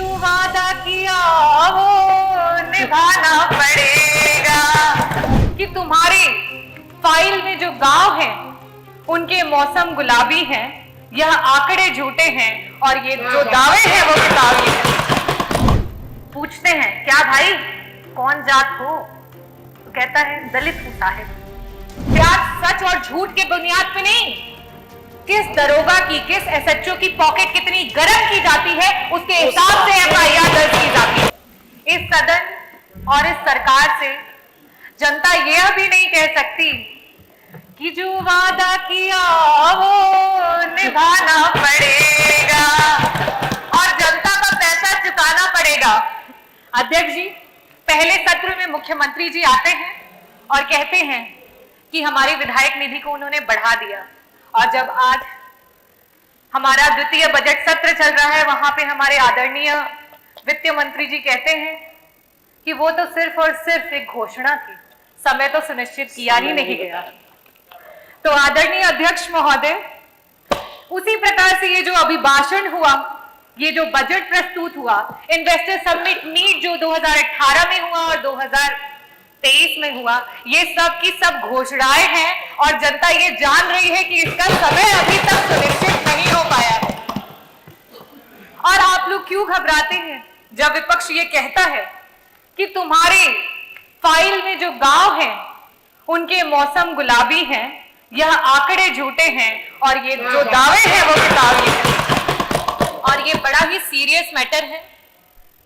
जो वादा किया वो निभाना पड़ेगा, कि तुम्हारी फाइल में जो गांव हैं उनके मौसम गुलाबी हैं, यह आंकड़े झूठे हैं और ये जो दावे हैं वो किताबी हैं। पूछते हैं क्या भाई कौन जात हो, तो कहता है दलित हूं साहिब। प्यार सच और झूठ के बुनियाद पे नहीं, किस दरोगा की किस एसएचओ की पॉकेट कितनी गर्म की जाती है उसके हिसाब से एफआईआर दर्ज की जाती है। इस सदन और इस सरकार से जनता यह भी नहीं कह सकती कि जो वादा किया वो निभाना पड़ेगा और जनता का पैसा चुकाना पड़ेगा। अध्यक्ष जी, पहले सत्र में मुख्यमंत्री जी आते हैं और कहते हैं कि हमारी विधायक निधि को उन्होंने बढ़ा दिया, और जब आज हमारा द्वितीय बजट सत्र चल रहा है वहां पे हमारे आदरणीय वित्त मंत्री जी कहते हैं कि वो तो सिर्फ और सिर्फ एक घोषणा थी, समय तो सुनिश्चित किया ही नहीं गया। तो आदरणीय अध्यक्ष महोदय, उसी प्रकार से ये जो अभिभाषण हुआ, ये जो बजट प्रस्तुत हुआ, इन्वेस्टर समिट मीट जो 2018 में हुआ और 2023 में हुआ, ये सब की सब घोषणाएं हैं और जनता ये जान रही है कि इसका समय अभी तक सुनिश्चित नहीं हो पाया है। और आप लोग क्यों घबराते हैं जब विपक्ष ये कहता है कि तुम्हारी फाइल में जो गांव हैं उनके मौसम गुलाबी हैं, यह आंकड़े झूठे हैं और ये जो दावे हैं वो किताबी हैं। और ये बड़ा ही सीरियस मैटर है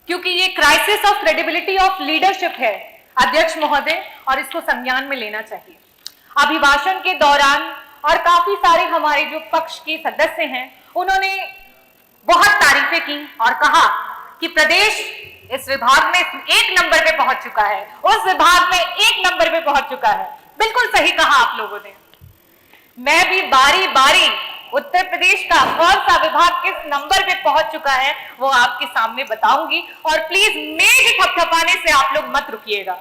क्योंकि ये crisis of credibility of leadership है अध्यक्ष महोदय, और इसको संज्ञान में लेना चाहिए। अभिभाषण के दौरान और काफी सारे हमारे जो पक्ष के सदस्य हैं उन्होंने बहुत तारीफें की और कहा कि प्रदेश इस विभाग में 1 नंबर पे पहुंच चुका है, उस विभाग में 1 नंबर पे पहुंच चुका है। बिल्कुल सही कहा आप लोगों ने। मैं भी बारी बारी उत्तर प्रदेश का कौन सा विभाग किस नंबर पे पहुंच चुका है वो आपके सामने बताऊंगी, और प्लीज मेज थपथपाने से आप लोग मत रुकिएगा।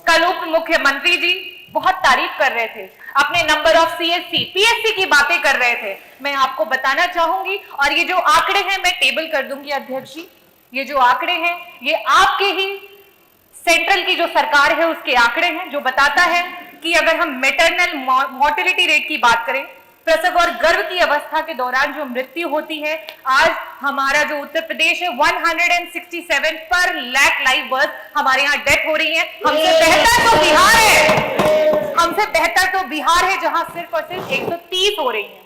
कल उप मुख्यमंत्री जी बहुत तारीफ कर रहे थे, अपने नंबर ऑफ सीएससी पीएससी की बातें कर रहे थे। मैं आपको बताना चाहूंगी, और ये जो आंकड़े हैं मैं टेबल कर दूंगी अध्यक्ष जी, ये जो आंकड़े हैं ये आपके ही सेंट्रल की जो सरकार है उसके आंकड़े हैं, जो बताता है कि अगर हम मैटरनल मोर्टेलिटी रेट की बात करें, प्रसव और गर्भ की अवस्था के दौरान जो मृत्यु होती है, आज हमारा जो उत्तर प्रदेश है 167 पर लाख लाइव बर्थ हमारे यहाँ डेथ हो रही है। हमसे बेहतर तो बिहार है, हमसे बेहतर तो बिहार है जहां सिर्फ और सिर्फ 130 हो रही है।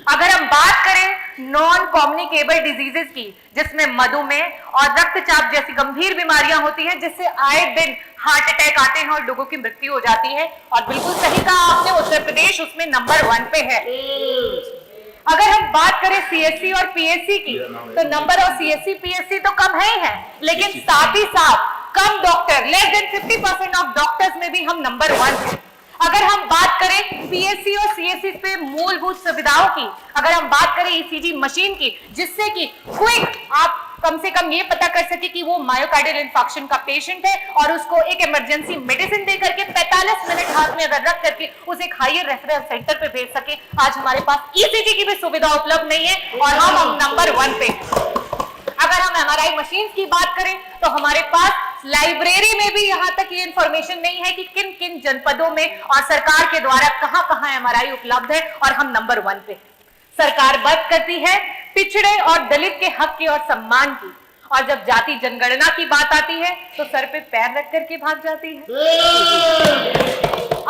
अगर हम बात करें नॉन कम्युनिकेबल डिजीजेस की, जिसमें मधुमेह और रक्तचाप जैसी गंभीर बीमारियां होती हैं, जिससे आए दिन हार्ट अटैक आते हैं और लोगों की मृत्यु हो जाती है, और बिल्कुल सही कहा आपने, उत्तर प्रदेश उसमें नंबर 1 पे है। अगर हम बात करें सीएससी और पीएससी की, तो नंबर ऑफ सीएससी पीएससी तो कम है ही है, लेकिन साथ ही साथ कम doctor, less than 50% of doctors में भी हम नंबर 1 है। अगर हम बात करें पीएससी और सीएससी पे मूलभूत सुविधाओं की, अगर हम बात करें ईसीजी मशीन की, जिससे कि क्विक आप कम से कम ये पता कर सके कि वो मायोकार्डियल इंफार्क्शन का पेशेंट है, और उसको एक इमरजेंसी मेडिसिन दे करके 45 मिनट हाथ में अगर रख करके उसे एक हायर रेफरल सेंटर पे भेज सके। आज हमारे पास ईसीजी की भी सुविधा उपलब्ध नहीं है और हम नंबर 1 पे। अगर हम एमआरआई मशीन की बात करें तो हमारे पास लाइब्रेरी में भी यहां तक ये इंफॉर्मेशन नहीं है कि किन किन जनपदों में और सरकार के द्वारा कहां कहां एमआरआई उपलब्ध है, और हम नंबर 1 पे। सरकार बात करती है पिछड़े और दलित के हक की और सम्मान की, और जब जाति जनगणना की बात आती है तो सर पे पैर रख करके भाग जाती है।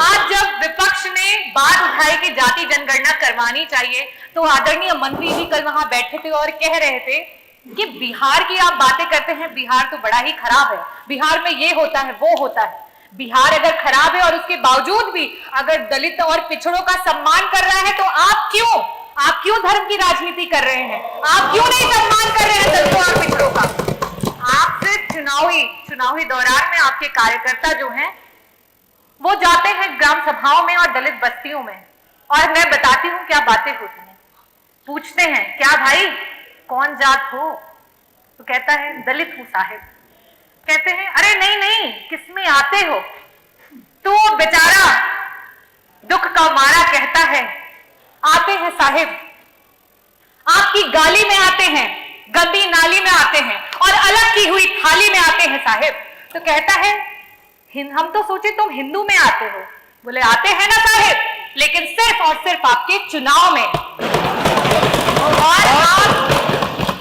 आज जब विपक्ष ने बात उठाई कि जाति जनगणना करवानी चाहिए, तो आदरणीय मंत्री जी कल वहां बैठे थे और कह रहे थे कि बिहार की आप बातें करते हैं, बिहार तो बड़ा ही खराब है, बिहार में ये होता है वो होता है। बिहार अगर खराब है और उसके बावजूद भी अगर दलित और पिछड़ों का सम्मान कर रहा है, तो आप क्यों धर्म की राजनीति कर रहे हैं? आप क्यों नहीं सम्मान कर रहे हैं दलितों और पिछड़ों का? आप सिर्फ चुनावी दौरान में आपके कार्यकर्ता जो हैं वो जाते हैं ग्राम सभाओं में और दलित बस्तियों में, और मैं बताती हूँ क्या बातें होती हैं। पूछते हैं क्या भाई कौन जात हो, तो कहता है दलित हूं साहिब। कहते हैं अरे नहीं नहीं किसमें आते हो, तो बेचारा दुख का मारा कहता है आते हैं साहिब, आपकी गाली में आते हैं, गंदी नाली में आते हैं, और की हुई थाली में आते हैं साहिब। तो कहता है हम तो सोचे तुम हिंदू में आते हो। बोले आते हैं ना साहिब, लेकिन सिर्फ और सिर्फ आपके चुनाव में। और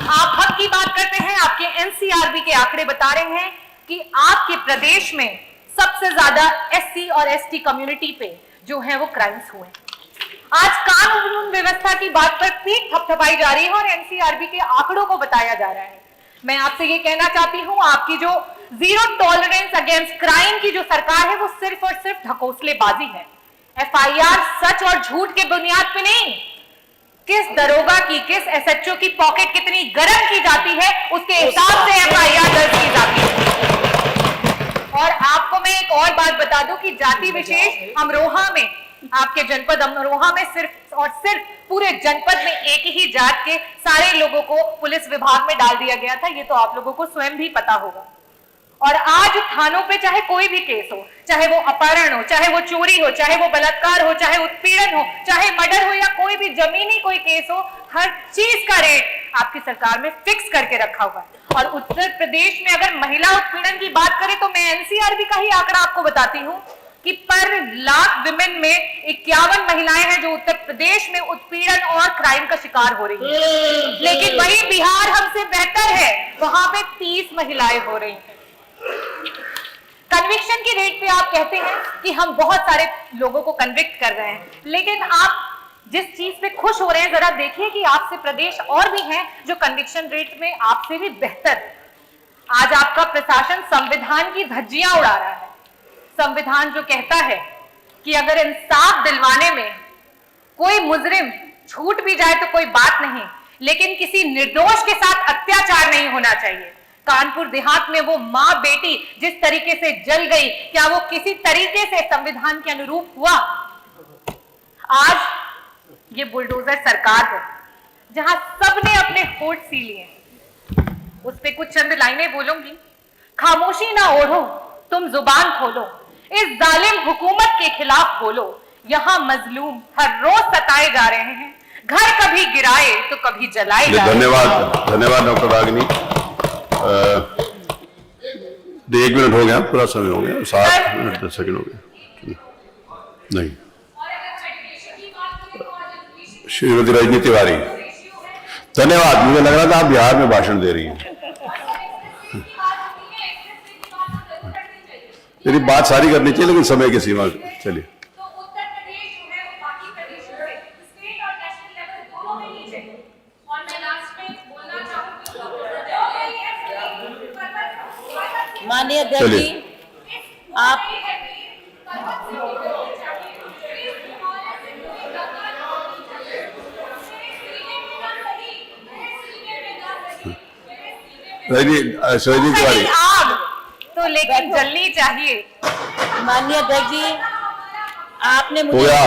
आप हक की बात करते हैं। आपके एनसीआरबी के आंकड़े बता रहे हैं कि आपके प्रदेश में सबसे ज्यादा एससी और एसटी कम्युनिटी पे जो है वो क्राइम्स हुए। आज कानून व्यवस्था की बात पर पीठ थपथपाई जा रही है और एनसीआरबी के आंकड़ों को बताया जा रहा है। मैं आपसे ये कहना चाहती हूं, आपकी जो जीरो टॉलरेंस अगेंस्ट क्राइम की जो सरकार है वो सिर्फ और सिर्फ ढकोसलेबाजी है। एफआईआर सच और झूठ के बुनियाद पे नहीं, किस दरोगा की, किस एसएचओ की पॉकेट कितनी गर्म की जाती है उसके हिसाब से एफआईआर दर्ज की जाती है। और आपको मैं एक और बात बता दूं कि जाति विशेष अमरोहा में, आपके जनपद अमरोहा में सिर्फ और सिर्फ पूरे जनपद में एक ही जात के सारे लोगों को पुलिस विभाग में डाल दिया गया था। ये तो आप लोगों को स्वयं भी पता होगा। और आज थानों पे चाहे कोई भी केस हो, चाहे वो अपहरण हो, चाहे वो चोरी हो, चाहे वो बलात्कार हो, चाहे उत्पीड़न हो, चाहे मर्डर हो या कोई भी जमीनी कोई केस हो, हर चीज का रेट आपकी सरकार में फिक्स करके रखा हुआ है। और उत्तर प्रदेश में अगर महिला उत्पीड़न की बात करें तो मैं एनसीआरबी का ही आंकड़ा आपको बताती हूँ कि पर लाख विमेन में 51 महिलाएं हैं जो उत्तर प्रदेश में उत्पीड़न और क्राइम का शिकार हो रही हैं। लेकिन वही बिहार हमसे बेहतर है, वहां पे 30 महिलाएं हो रही हैं। कन्विक्शन की रेट पे आप कहते हैं कि हम बहुत सारे लोगों को कन्विक्ट कर रहे हैं, लेकिन आप जिस चीज पे खुश हो रहे हैं जरा देखिए कि आपसे प्रदेश और भी हैं जो कन्विक्शन रेट में आपसे भी बेहतर है। आज आपका प्रशासन संविधान की धज्जियां उड़ा रहा है। संविधान जो कहता है कि अगर इंसाफ दिलवाने में कोई मुजरिम छूट भी जाए तो कोई बात नहीं, लेकिन किसी निर्दोष के साथ अत्याचार नहीं होना चाहिए। कानपुर देहात में वो मां बेटी जिस तरीके से जल गई, क्या वो किसी तरीके से संविधान के अनुरूप हुआ? आज ये बुलडोजर सरकार है जहां सबने अपने होठ सी लिए, उस पे कुछ चंद लाइनें बोलूंगी। खामोशी ना ओढ़ो, तुम जुबान खोलो, इस जालिम हुकूमत के खिलाफ बोलो। यहाँ मजलूम हर रोज सताए जा रहे हैं, घर कभी गिराए तो कभी जलाए जा रहे हैं। धन्यवाद डॉक्टर रागिनी। 1 मिनट हो गया, पूरा समय हो गया, 7 मिनट 10 सेकंड हो गया। नहीं, श्रीमती रजनी तिवारी, धन्यवाद। मुझे लग रहा था आप बिहार में भाषण दे रही हैं। मेरी बात सारी करनी चाहिए लेकिन समय की सीमा। चलिए, माननीय अध्यक्ष जी, आप रजनी तिवारी, आग तो लेकिन जलनी चाहिए। माननीय अध्यक्ष जी, आपने हो मुझे गया।